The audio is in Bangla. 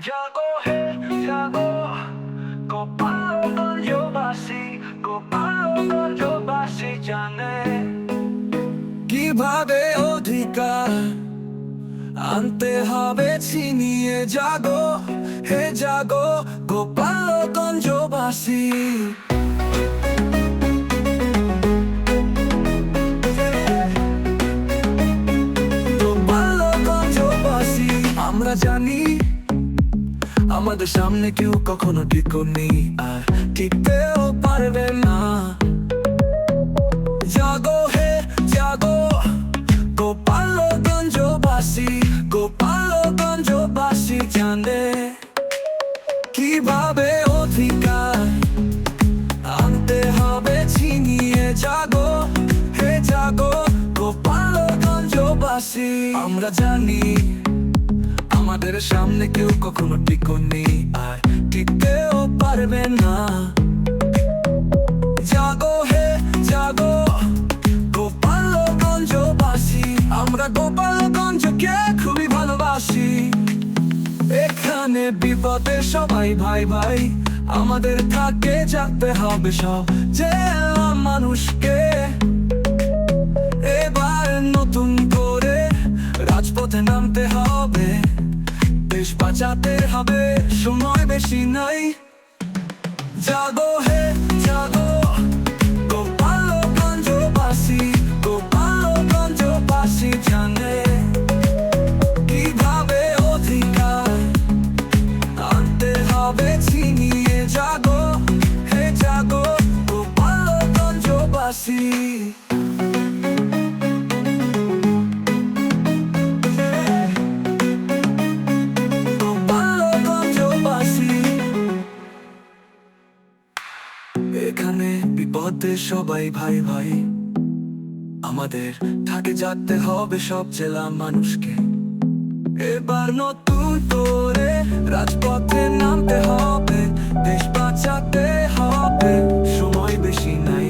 জাগো হে জাগো, গোপালগঞ্জবাসী, গোপালগঞ্জবাসী জানে কিভাবে অধিকার আনতে হবে ছিনিয়ে। জাগো হে জাগো, গোপালগঞ্জবাসী। গোপালগঞ্জবাসী আমরা জানি আমাদের সামনে কেউ কখনো টিকুনি আর টিকতেও পারবে না। জাগো হে জাগো, গোপালগঞ্জবাসী, গোপালগঞ্জবাসী জানে কিভাবে অধিকার আনতে হবে ছিনিয়ে। জাগো হে জাগো, গোপালগঞ্জবাসী আমরা জানি আমাদের সামনে কেউ কখনো টিকুনি আর টিকতেও পারবে না। জাগো হে জাগো, গোপালগঞ্জবাসী আমরা গোপালগঞ্জকে খুবই ভালোবাসি। এখানে বিপদে সবাই ভাই ভাই, আমাদের থাকে জাগতে হবে সব জেলা মানুষকে। এবার নতুন করে রাজপথে নামতে হবে, দেশ বাঁচাতে হবে, সময় বেশি নাই। জাগো হে জাগো, গোপালগঞ্জবাসী, গোপালগঞ্জবাসী জানে কিভাবে অধিকার আনতে হবে ছিনিয়ে। জাগো হে জাগো, গোপালগঞ্জবাসী। এখানে বিপদে সবাই ভাই ভাই, আমাদের থাকে জাগতে হবে সব জেলা মানুষকে। এবার নতুন করে রাজপথে নামতে হবে, দেশ বাঁচাতে হবে, সময় বেশি নাই।